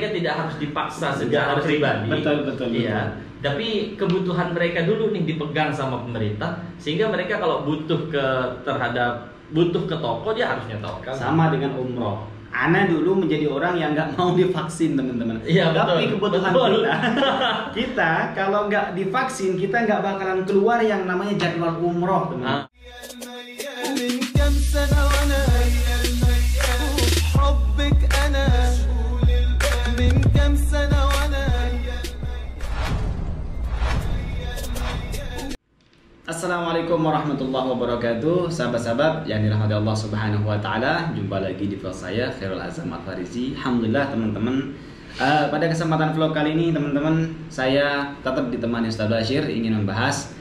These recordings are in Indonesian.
mereka tidak harus dipaksa secara pribadi. Betul. Iya. Tapi kebutuhan mereka dulu nih dipegang sama pemerintah, sehingga mereka kalau butuh ke toko dia harus nyetorkan. Sama dengan umroh. Ana dulu menjadi orang yang nggak mau divaksin, teman-teman. Iya, tapi betul. kebutuhan Betul. kita kalau nggak divaksin kita nggak bakalan keluar yang namanya jadwal umroh, teman-teman. Assalamualaikum warahmatullahi wabarakatuh. Sahabat-sahabat yang dirahmati Allah Subhanahu wa taala, jumpa lagi di vlog saya Khairul Azam Al-Farizi. Alhamdulillah teman-teman. Pada kesempatan vlog kali ini teman-teman, saya tetap ditemani Ustaz Bashir ingin membahas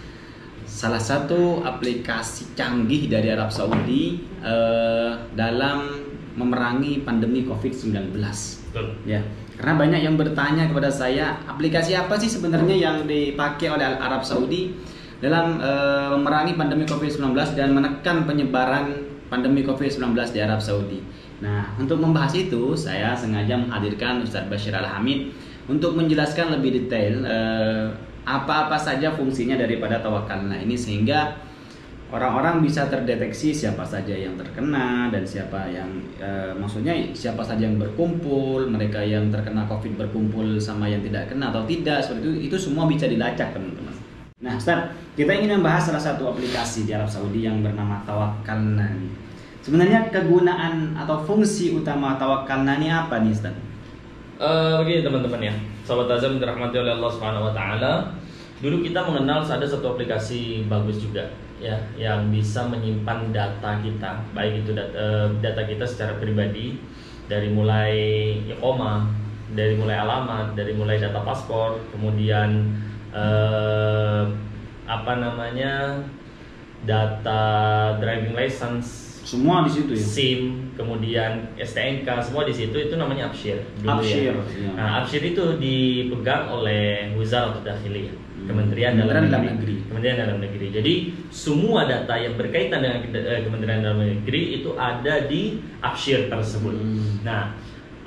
salah satu aplikasi canggih dari Arab Saudi dalam memerangi pandemi Covid-19. Betul. Ya. Karena banyak yang bertanya kepada saya, aplikasi apa sih sebenarnya yang dipakai oleh Arab Saudi dalam memerangi pandemi Covid-19 dan menekan penyebaran pandemi Covid-19 di Arab Saudi. Nah, untuk membahas itu, saya sengaja menghadirkan Ustaz Bashir Al-Hamid untuk menjelaskan lebih detail apa-apa saja fungsinya daripada Tawakkalna ini, sehingga orang-orang bisa terdeteksi siapa saja yang terkena dan siapa yang maksudnya siapa saja yang berkumpul, mereka yang terkena Covid berkumpul sama yang tidak kena atau tidak, seperti itu semua bisa dilacak, teman-teman. Nah, Ustaz, kita ingin membahas salah satu aplikasi di Arab Saudi yang bernama Tawakkalna. Sebenarnya kegunaan atau fungsi utama Tawakkalna ini apa nih, Ustaz? Begini teman-teman ya, Sahabat Azam dirahmati oleh Allah Subhanahu wa taala. Dulu kita mengenal ada satu aplikasi bagus juga ya, yang bisa menyimpan data kita, baik itu data kita secara pribadi, dari mulai iqamah, dari mulai alamat, dari mulai data paspor, kemudian data driving license, semua di situ ya. SIM, kemudian STNK, semua di situ. Itu namanya Abshir dulu Abshir, ya. Ya. Nah, Abshir itu dipegang oleh Wizaratul Dakhiliyah, Kementerian Dalam Negeri. Kementerian Dalam Negeri. Jadi semua data yang berkaitan dengan Kementerian Dalam Negeri itu ada di Abshir tersebut. Nah,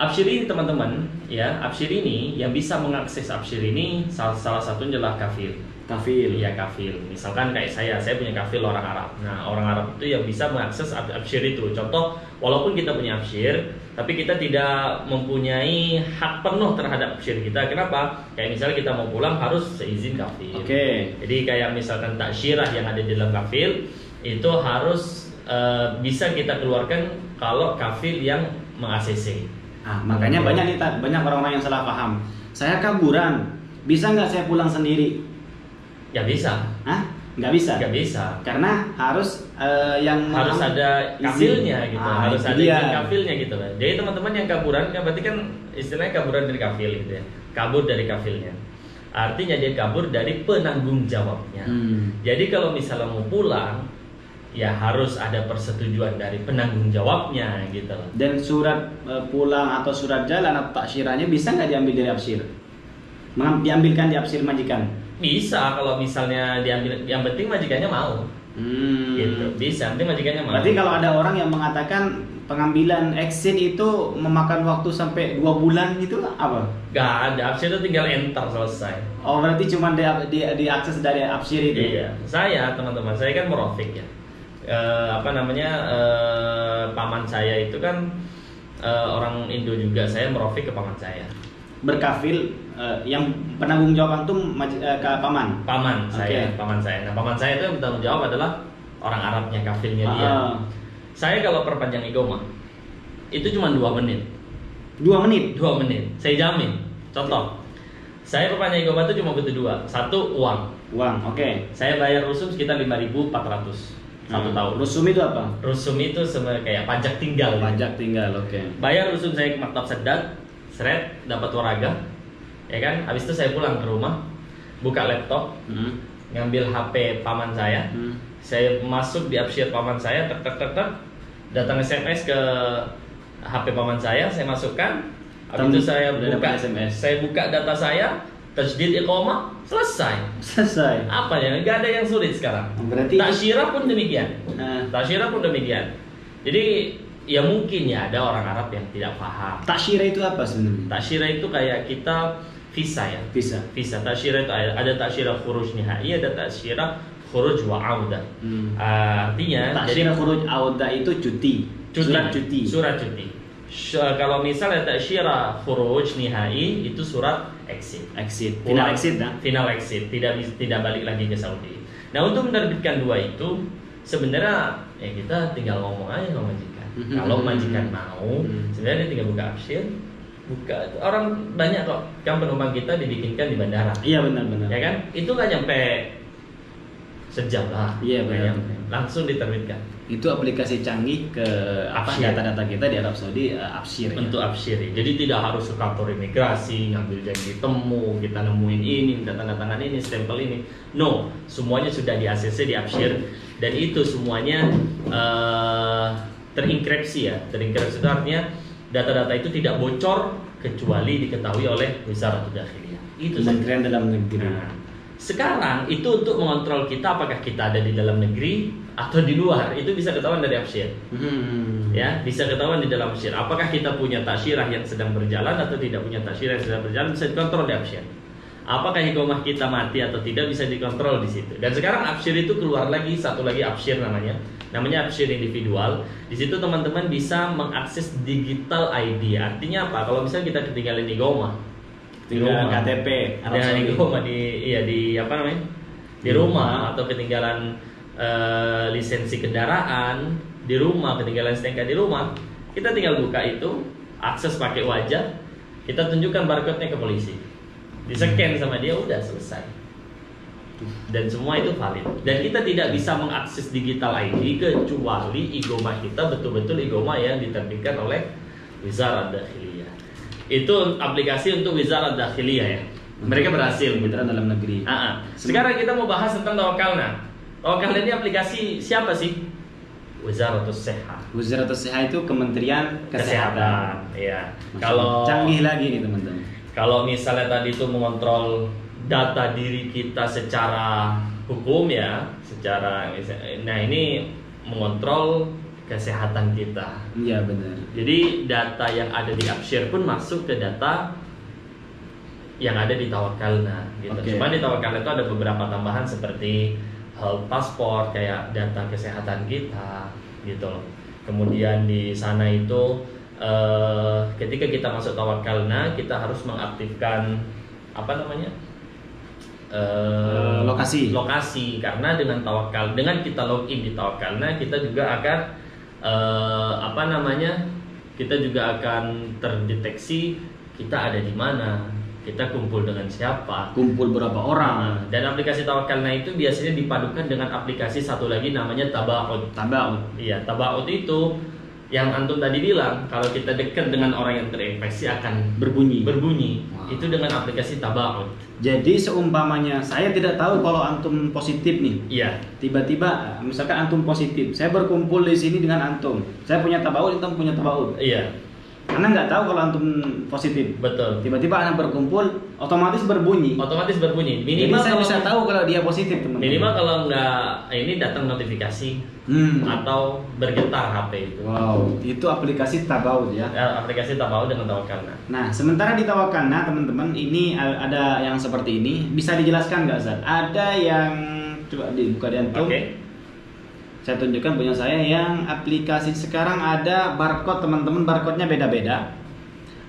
Abshir ini teman-teman ya, Abshir ini yang bisa mengakses Abshir ini salah satunya adalah kafil. Iya, kafil. Misalkan kayak saya punya kafil orang Arab. Nah, orang Arab itu yang bisa mengakses Abshir itu. Contoh, walaupun kita punya Abshir, tapi kita tidak mempunyai hak penuh terhadap Abshir kita. Kenapa? Kayak misalnya kita mau pulang harus seizin kafil. Oke. Jadi kayak misalkan taksyirah yang ada di dalam kafil itu harus bisa kita keluarkan kalau kafil yang meng-ACC. Makanya banyak orang-orang yang salah paham. Saya kaburan, bisa nggak saya pulang sendiri? Ya bisa. Nggak bisa. Nggak bisa. Karena harus harus ada kafilnya gitu. Harus ada izin kafilnya gitu lah. Jadi teman-teman yang kaburan, berarti kan istilahnya kaburan dari kafil gitu ya. Kabur dari kafilnya. Artinya dia kabur dari penanggung jawabnya. Jadi kalau misalnya mau pulang, ya harus ada persetujuan dari penanggung jawabnya gitu loh. Dan surat pulang atau surat jalan atau taksyirannya bisa nggak diambil dari Abshir? Diambilkan di Abshir majikan? Bisa kalau misalnya diambil, yang penting majikannya mau. Gitu. Bisa, nanti majikannya mau. Berarti kalau ada orang yang mengatakan pengambilan exit itu memakan waktu sampai 2 bulan gitu, apa? Gak ada, Abshir itu tinggal enter selesai. Oh, berarti cuma diakses dari Abshir itu? Iya. Saya, teman-teman, saya kan merofik ya. Paman saya itu kan orang Indo juga, saya merofik ke paman saya. Berkafil yang penanggung jawab itu ke paman? Paman saya. Nah, paman saya itu yang bertanggung jawab adalah orang Arabnya, kafilnya dia. Saya kalau perpanjang iqamah itu cuma 2 menit. 2 menit? 2 menit, saya jamin. Contoh, saya perpanjang iqamah itu cuma butuh 2. 1, uang. Oke. Saya bayar rusum sekitar 5.400 1 tahun. Rusum itu apa? Rusum itu kayak pajak tinggal. Pajak tinggal, oke. Bayar rusum saya ke Maktab Sedat, seret, dapat waraga, ya kan? Habis itu saya pulang ke rumah, buka laptop, ngambil HP paman saya, saya masuk di Abshir paman saya, datang SMS ke HP paman saya masukkan, habis itu saya buka data saya, tajdid iqamah, selesai. Apa ya? Gak ada yang sulit sekarang. Berarti taksyirah pun demikian. Taksyirah pun demikian. Jadi Ya mungkin ya ada orang Arab yang tidak paham. Ta'syirah itu apa sebenarnya? Ta'syirah itu kayak kita visa ya. Visa. Ta'syirah itu ada ta'syirah khuruj nihai, ada ta'syirah khuruj wa audah. Artinya ta'syirah khuruj audah itu cuti. Surat cuti. Kalau misalnya ta'syirah khuruj nihai itu surat exit. Final exit, tidak balik lagi ke Saudi. Nah, untuk menerbitkan dua itu sebenarnya kita tinggal ngomong aja sama majikan. Kalau majikan mau, sebenarnya dia tinggal buka absir. Orang banyak kok kan penumpang kita dibikinkan di bandara. Iya, benar. Ya kan? Itu nggak nyampe sejam lah. Iya, benar. Langsung diterbitkan. Itu aplikasi canggih ke data-data kita di Arab Saudi, absir. Untuk absir. Jadi tidak harus ke kantor imigrasi ngambil janji temu, kita nemuin ini, minta tanda tangan ini, stempel ini. No, semuanya sudah di ACC, di absir, dan itu semuanya terinkripsi ya. Terinkripsi itu artinya data-data itu tidak bocor kecuali diketahui oleh Wizaratul Dakhiliyah. Itu Kementerian Dalam Negeri. Nah, sekarang itu untuk mengontrol kita apakah kita ada di dalam negeri atau di luar, itu bisa ketahuan dari absir. Ya, bisa ketahuan di dalam absir. Apakah kita punya ta'syirah yang sedang berjalan atau tidak punya ta'syirah yang sedang berjalan, bisa dikontrol di absir. Apakah iqamah kita mati atau tidak, bisa dikontrol di situ. Dan sekarang absir itu keluar lagi satu lagi absir namanya absir individual. Di situ teman-teman bisa mengakses digital ID. Artinya apa? Kalau misalnya kita ketinggalan iqamah, tinggal KTP, dengan iqamah di rumah, atau ketinggalan lisensi kendaraan di rumah, ketinggalan STNK di rumah, kita tinggal buka itu, akses pakai wajah, kita tunjukkan barcode-nya ke polisi, di-scan sama dia, udah selesai. Dan semua itu valid. Dan kita tidak bisa mengakses digital ID kecuali iqamah kita betul-betul iqamah yang diterbitkan oleh Wizarah Dakhiliyah. Itu aplikasi untuk Wizarah Dakhiliyah ya. Mereka berhasil. Kementerian Dalam Negeri. Sekarang kita mau bahas tentang Tawakkalna. Tawakkalna ini aplikasi siapa sih? Wizaratul Seha. Wizaratul Seha itu Kementerian Kesehatan. Iya. Kalau canggih lagi nih teman-teman. Kalau misalnya tadi itu mengontrol data diri kita secara hukum ya, nah ini mengontrol kesehatan kita. Iya, benar. Jadi data yang ada di absir pun masuk ke data yang ada di Tawakkalna gitu. Cuma di Tawakkalna itu ada beberapa tambahan seperti health passport, kayak data kesehatan kita gitu loh. Kemudian di sana itu ketika kita masuk Tawakkalna, kita harus mengaktifkan lokasi, karena dengan kita login di Tawakkalna, kita juga akan kita juga akan terdeteksi kita ada di mana, kita kumpul dengan siapa, kumpul berapa orang. Dan aplikasi Tawakkalna itu biasanya dipadukan dengan aplikasi satu lagi namanya Taba'ud. Iya, Taba'ud itu yang antum tadi bilang, kalau kita dekat dengan orang yang terinfeksi akan berbunyi. Wow. Itu dengan aplikasi Taba'ud. Jadi seumpamanya saya tidak tahu kalau antum positif nih. Iya. Tiba-tiba misalkan antum positif, saya berkumpul di sini dengan antum. Saya punya Taba'ud, antum punya Taba'ud. Iya. Karena nggak tahu kalau antum positif. Betul. Tiba-tiba anak berkumpul, otomatis berbunyi. Minimal jadi saya bisa tahu kalau dia positif, teman-teman. Minimal kalau nggak ini datang notifikasi atau bergetar HP itu. Wow, itu aplikasi Taba'ud ya. Aplikasi Taba'ud dengan Tawakkalna. Nah, sementara di Tawakkalna, teman-teman, ini ada yang seperti ini. Bisa dijelaskan nggak, Zat? Ada yang coba dibuka di antum. Oke. Saya tunjukkan punya saya yang aplikasi sekarang ada barcode, teman-teman, barcode-nya beda-beda.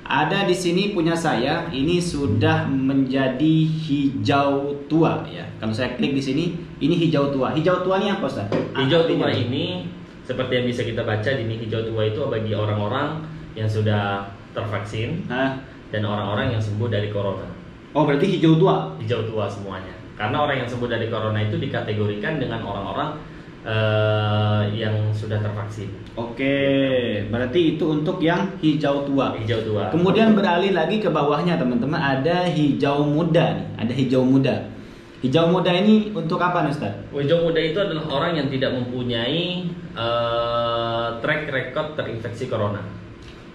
Ada di sini punya saya, ini sudah menjadi hijau tua ya. Kalau saya klik di sini, ini hijau tua. Hijau tua ini apa, Ustaz? Hijau tua ini seperti yang bisa kita baca di sini, hijau tua itu bagi orang-orang yang sudah tervaksin dan orang-orang yang sembuh dari corona. Oh, berarti hijau tua? Hijau tua semuanya. Karena orang yang sembuh dari corona itu dikategorikan dengan orang-orang yang sudah tervaksin. Oke, berarti itu untuk yang hijau tua. Hijau tua. Kemudian beralih lagi ke bawahnya, teman-teman, ada hijau muda nih. Ada hijau muda. Hijau muda ini untuk apa, Ustaz? Hijau muda itu adalah orang yang tidak mempunyai track record terinfeksi corona.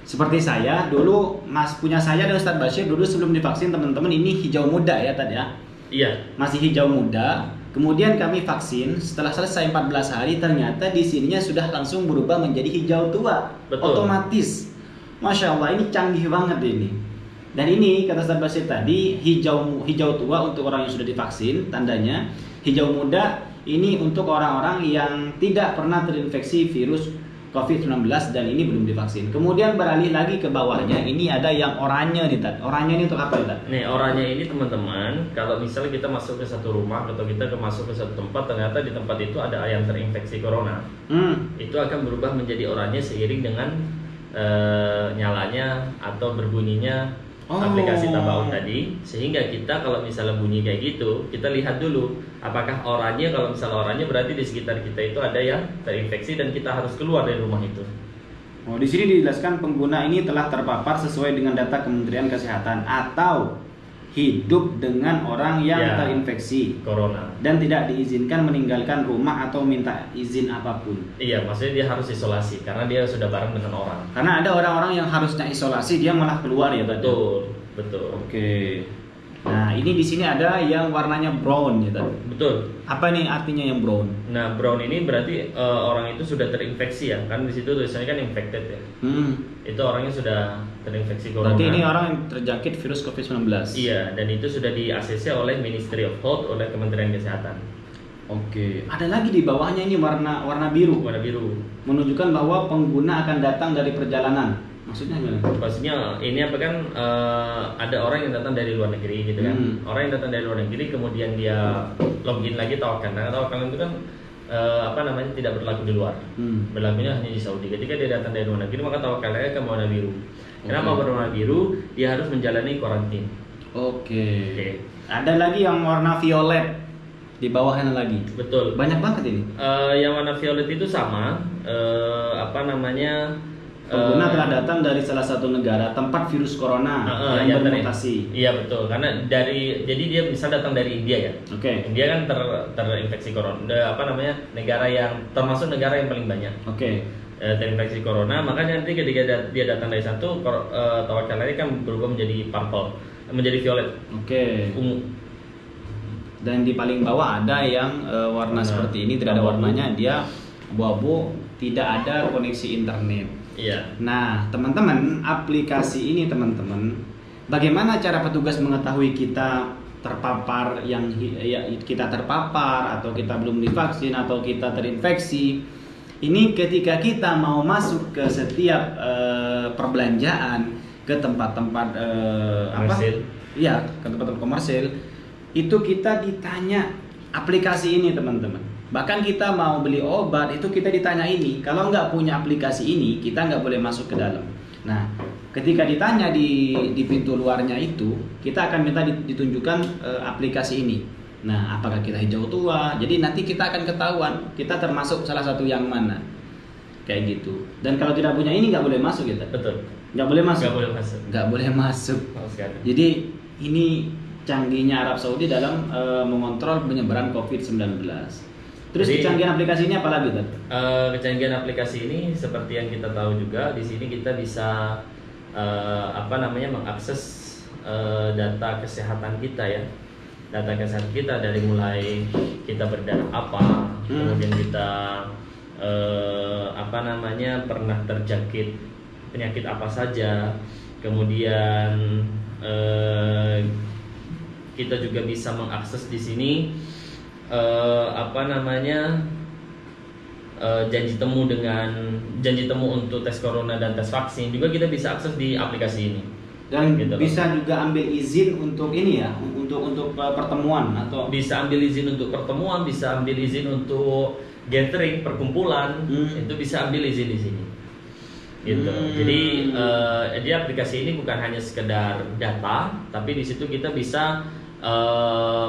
Seperti saya dulu, punya saya dan Ustaz Bashir dulu sebelum divaksin, teman-teman, ini hijau muda ya tadi ya. Iya. Masih hijau muda. kemudian kami vaksin. Setelah selesai 14 hari, ternyata di sininya sudah langsung berubah menjadi hijau tua. Betul. Otomatis. Masya Allah, ini canggih banget ini. Dan ini kata Ustaz Basir tadi, hijau tua untuk orang yang sudah divaksin, tandanya. Hijau muda ini untuk orang-orang yang tidak pernah terinfeksi virus COVID-19 dan ini belum divaksin. Kemudian beralih lagi ke bawahnya, ini ada yang oranye nih, Tad. Oranye ini untuk apa, Tad? Nih, oranye ini teman-teman, kalau misalnya kita masuk ke satu rumah atau kita masuk ke satu tempat, ternyata di tempat itu ada yang terinfeksi corona. Itu akan berubah menjadi oranye seiring dengan nyalanya atau berbunyinya aplikasi Tabaun tadi, sehingga kita kalau misalnya bunyi kayak gitu, kita lihat dulu apakah oranye. Kalau misalnya oranye berarti di sekitar kita itu ada yang terinfeksi dan kita harus keluar dari rumah itu. Oh, di sini dijelaskan pengguna ini telah terpapar sesuai dengan data Kementerian Kesehatan atau hidup dengan orang yang terinfeksi corona dan tidak diizinkan meninggalkan rumah atau minta izin apapun. Iya, maksudnya dia harus isolasi karena dia sudah bareng dengan orang. Karena ada orang-orang yang harusnya isolasi, dia malah keluar ya, Tad? Betul. Oke. Nah, ini di sini ada yang warnanya brown ya, Tad? Betul. Apa nih artinya yang brown? Nah, brown ini berarti orang itu sudah terinfeksi ya, kan di situ tulisannya kan infected ya. Itu orangnya sudah terinfeksi corona. Berarti ini orang yang terjangkit virus COVID-19. Iya, dan itu sudah di-ACC oleh Ministry of Health, oleh Kementerian Kesehatan. Oke. Ada lagi di bawahnya ini warna biru. Warna biru. Menunjukkan bahwa pengguna akan datang dari perjalanan. Maksudnya gimana? Maksudnya ini apa kan ada orang yang datang dari luar negeri gitu kan. Orang yang datang dari luar negeri kemudian dia login lagi Tawakkal. Nah, Tawakkal itu kan tidak berlaku di luar. Berlakunya hanya di Saudi. Ketika dia datang dari luar negeri maka Tawakkalnya akan warna biru. Kenapa berwarna biru? Dia harus menjalani karantina. Oke. Ada lagi yang warna violet di bawahnya lagi. Betul. Banyak banget ini. Yang warna violet itu sama pengguna telah datang dari salah satu negara tempat virus corona yang bermutasi. Iya betul, karena jadi dia bisa datang dari India ya. Oke. India kan terinfeksi corona. Negara yang termasuk negara yang paling banyak. Oke. Terinfeksi corona, makanya nanti ketika dia datang dari satu, Tawakkal ini kan berubah menjadi purple, menjadi violet. Oke. Ungu. Dan di paling bawah ada yang warna seperti ini, tidak ada warnanya, dia abu-abu, tidak ada koneksi internet. Iya. Nah, teman-teman, aplikasi ini teman-teman, bagaimana cara petugas mengetahui kita terpapar kita terpapar atau kita belum divaksin atau kita terinfeksi? Ini ketika kita mau masuk ke setiap perbelanjaan, ke tempat-tempat komersil. Iya, ke tempat-tempat komersil, itu kita ditanya aplikasi ini, teman-teman. Bahkan kita mau beli obat itu kita ditanya ini. Kalau nggak punya aplikasi ini, kita nggak boleh masuk ke dalam. Nah, ketika ditanya di pintu luarnya itu, kita akan minta ditunjukkan aplikasi ini. Nah, apakah kita hijau tua? Jadi nanti kita akan ketahuan kita termasuk salah satu yang mana. Kayak gitu. Dan kalau tidak punya ini nggak boleh masuk gitu. Betul. Nggak boleh masuk. Nggak boleh masuk. Jadi ini canggihnya Arab Saudi dalam mengontrol penyebaran COVID-19. Terus kecanggihan aplikasi ini apa lagi, Tad? Kecanggihan aplikasi ini seperti yang kita tahu juga, di sini kita bisa mengakses data kesehatan kita ya. Data kesehatan kita dari mulai kita berdarah apa, kemudian kita pernah terjangkit penyakit apa saja, kemudian kita juga bisa mengakses di sini janji temu untuk tes corona dan tes vaksin juga kita bisa akses di aplikasi ini. Dan gitu bisa juga ambil izin untuk ini ya, untuk pertemuan atau bisa ambil izin untuk pertemuan, bisa ambil izin untuk gathering, perkumpulan, itu bisa ambil izin di sini. Gitu. Jadi aplikasi ini bukan hanya sekedar data, tapi di situ kita bisa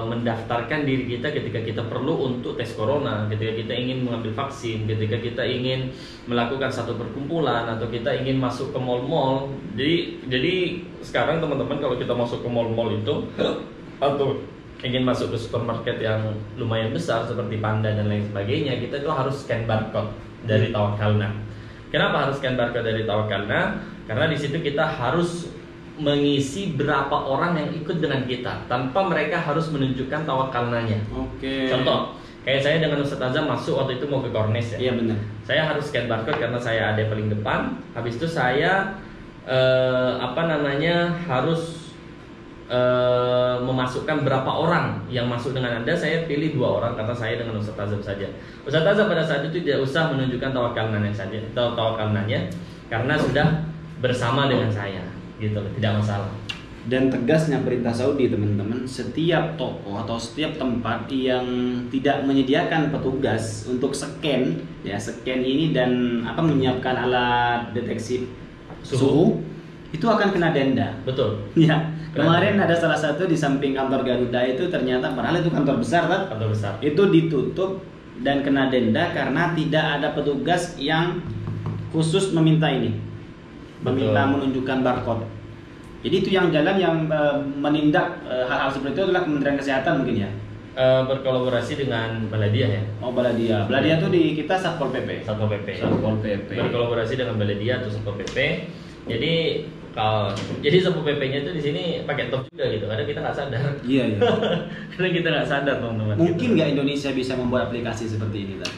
mendaftarkan diri kita ketika kita perlu untuk tes corona, ketika kita ingin mengambil vaksin, ketika kita ingin melakukan satu perkumpulan atau kita ingin masuk ke mall-mall. Jadi sekarang teman-teman kalau kita masuk ke mall-mall itu atau ingin masuk ke supermarket yang lumayan besar seperti Panda dan lain sebagainya, kita itu harus scan barcode dari Tawakkalna. Kenapa harus scan barcode dari Tawakkalna? Karena di situ kita harus mengisi berapa orang yang ikut dengan kita tanpa mereka harus menunjukkan tawakalnanya. Oke. Contoh, kayak saya dengan Ustadz Azam masuk waktu itu mau ke Kornes ya. Iya benar. Saya harus scan barcode karena saya ada paling depan. Habis itu saya harus memasukkan berapa orang yang masuk dengan Anda. Saya pilih 2 orang karena saya dengan Ustadz Azam saja. Ustadz Azam pada saat itu tidak usah menunjukkan tawakalnanya saja, tawakalnanya karena sudah bersama dengan saya, gitu loh, tidak masalah. Dan tegasnya perintah Saudi teman-teman, setiap toko atau setiap tempat yang tidak menyediakan petugas untuk scan ini dan menyiapkan alat deteksi suhu itu akan kena denda. Betul. Ya. Kemarin ada salah satu di samping kantor Garuda itu ternyata padahal itu kantor besar kan? Kantor besar. Itu ditutup dan kena denda karena tidak ada petugas yang khusus meminta menunjukkan barcode. Jadi itu yang menindak hal-hal seperti itu adalah Kementerian Kesehatan mungkin ya. Berkolaborasi dengan Baladia ya. Oh Baladia. Baladia itu di kita Satpol PP. Satpol PP. Berkolaborasi dengan Baladia atau Satpol PP. Jadi Satpol PP-nya itu di sini pakai top juga gitu. Kadang kita nggak sadar. Iya. Kadang kita nggak sadar teman-teman. Mungkin nggak Indonesia bisa membuat aplikasi seperti ini kan?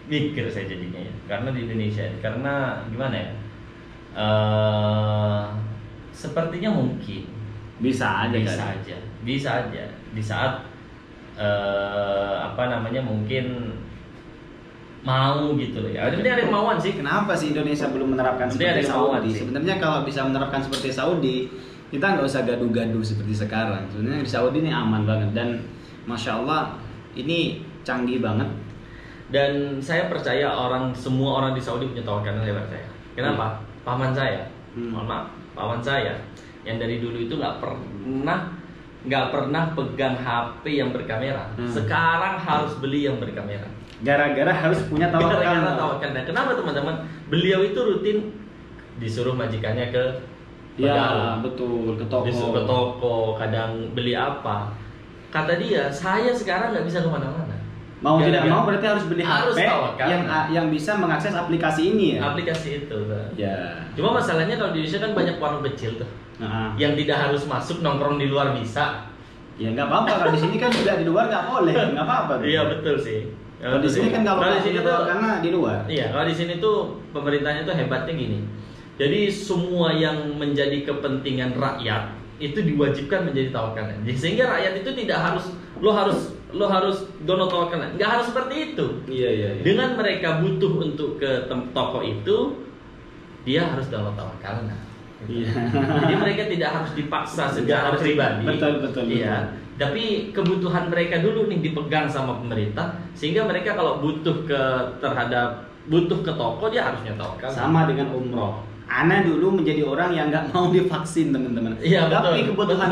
Mikir saya jadinya ya. Karena di Indonesia, karena gimana ya? Sepertinya mungkin bisa aja di saat mungkin mau gitu loh ya. Sebenarnya ada kemauan sih. Kenapa sih Indonesia belum menerapkan seperti Saudi? Sebenarnya kalau bisa menerapkan seperti Saudi, kita nggak usah gaduh-gaduh seperti sekarang. Sebenarnya di Saudi ini aman banget dan masya Allah ini canggih banget. Dan saya percaya semua orang di Saudi punya tawakal lewat saya. Kenapa? Paman saya, paman saya yang dari dulu itu nggak pernah pegang HP yang berkamera. Sekarang harus beli yang berkamera. Gara-gara harus punya tawakal. Nah, kenapa teman-teman? Beliau itu rutin disuruh majikannya ke ya betul, ke toko. Disuruh ke toko, kadang beli apa? Kata dia, saya sekarang nggak bisa kemana-mana. Mau tidak mau berarti harus beli HP yang bisa mengakses aplikasi ini ya. Aplikasi itu. Ya. Cuma masalahnya kalau di Indonesia kan banyak warung kecil tuh. Yang tidak harus masuk, nongkrong di luar bisa. Ya nggak apa-apa, kalau di sini kan juga di luar nggak boleh, nggak apa-apa. Iya betul sih. Kalau di sini kan nggak apa-apa, di sini tuh karena di luar. Iya, kalau di sini tuh pemerintahnya tuh hebatnya gini. Jadi semua yang menjadi kepentingan rakyat itu diwajibkan menjadi tawakalnya. Sehingga rakyat itu tidak harus lo harus dono tawakalnya. Nggak harus seperti itu. Iya. Dengan mereka butuh untuk ke toko itu, dia harus dono tawakalnya. Iya. Jadi mereka tidak harus dipaksa secara pribadi. Betul. Iya. Tapi kebutuhan mereka dulu nih dipegang sama pemerintah, sehingga mereka kalau butuh ke toko dia harusnya tawakal. Sama dengan umroh. Ana dulu menjadi orang yang nggak mau divaksin teman-teman. Iya, tapi kebutuhan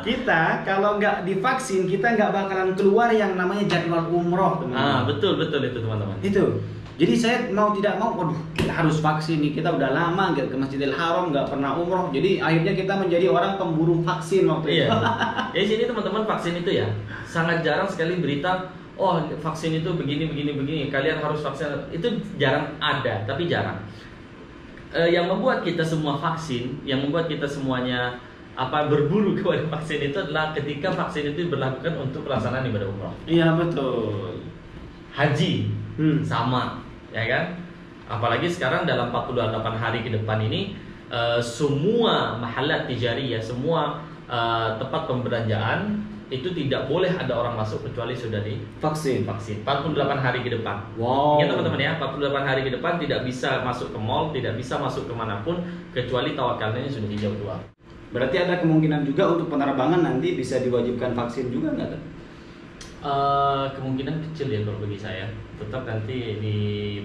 kita kalau nggak divaksin kita nggak bakalan keluar yang namanya jadwal umroh teman-teman. Betul itu teman-teman. Itu. Jadi saya mau tidak mau, kita harus vaksin nih. Kita udah lama nggak ke Masjidil Haram, nggak pernah umroh. Jadi akhirnya kita menjadi orang pemburu vaksin waktu itu. Jadi sini teman-teman vaksin itu ya sangat jarang sekali berita. Oh vaksin itu begini. Kalian harus vaksin. Itu jarang ada, tapi jarang. Yang membuat kita semua vaksin, yang membuat kita semuanya berburu kepada vaksin itu adalah ketika vaksin itu diberlakukan untuk pelaksanaan ibadah umroh. Iya betul. Haji sama, ya kan? Apalagi sekarang dalam 48 hari ke depan ini semua mahallat tijariyah, semua tempat pembelanjaan itu tidak boleh ada orang masuk kecuali sudah divaksin. 48 hari ke depan. Wow. Ingat teman-teman ya, 48 hari ke depan tidak bisa masuk ke mall, tidak bisa masuk kemanapun kecuali tawakalnya sudah hijau tua. Berarti ada kemungkinan juga untuk penerbangan nanti bisa diwajibkan vaksin juga nggak? Kemungkinan kecil ya kalau bagi saya. Tetap nanti di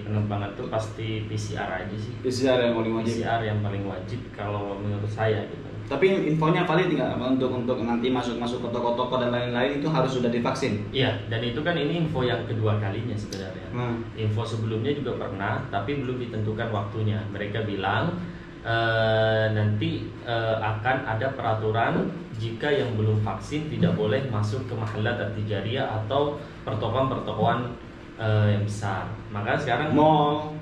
penerbangan itu pasti PCR aja sih. PCR yang paling wajib. PCR yang paling wajib kalau menurut saya gitu. Tapi infonya valid nggak untuk nanti masuk ke toko-toko dan lain-lain itu harus sudah divaksin? Iya, dan itu kan ini info yang kedua kalinya sebenarnya. Info sebelumnya juga pernah, tapi belum ditentukan waktunya. Mereka bilang nanti akan ada peraturan jika yang belum vaksin tidak boleh masuk ke mahallat tijariyah atau pertokoan yang besar. Maka sekarang mall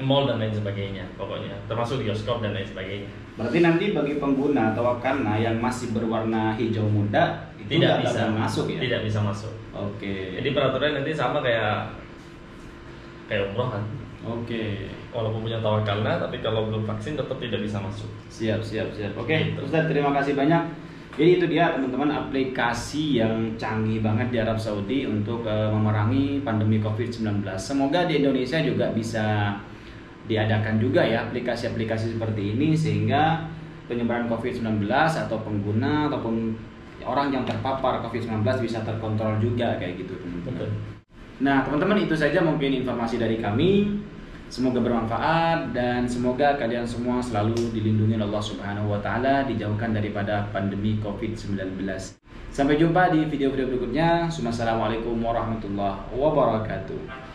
mall dan lain sebagainya, pokoknya termasuk bioskop dan lain sebagainya. Berarti nanti bagi pengguna atau wakana yang masih berwarna hijau muda itu tidak bisa masuk ya? Tidak bisa masuk. Oke. Jadi peraturan nanti sama kayak umroh kan. Oke. Walaupun punya tawakalna, tapi kalau belum vaksin tetap tidak bisa masuk. Siap. Oke, Ustaz, terima kasih banyak. Jadi itu dia teman-teman, aplikasi yang canggih banget di Arab Saudi untuk memerangi pandemi COVID-19. Semoga di Indonesia juga bisa diadakan juga ya aplikasi-aplikasi seperti ini, sehingga penyebaran COVID-19 atau pengguna ataupun orang yang terpapar COVID-19 bisa terkontrol juga kayak gitu teman-teman. Nah teman-teman, itu saja mungkin informasi dari kami. Semoga bermanfaat dan semoga kalian semua selalu dilindungi Allah Subhanahu wa taala, dijauhkan daripada pandemi COVID-19. Sampai jumpa di video-video berikutnya. Wassalamualaikum warahmatullahi wabarakatuh.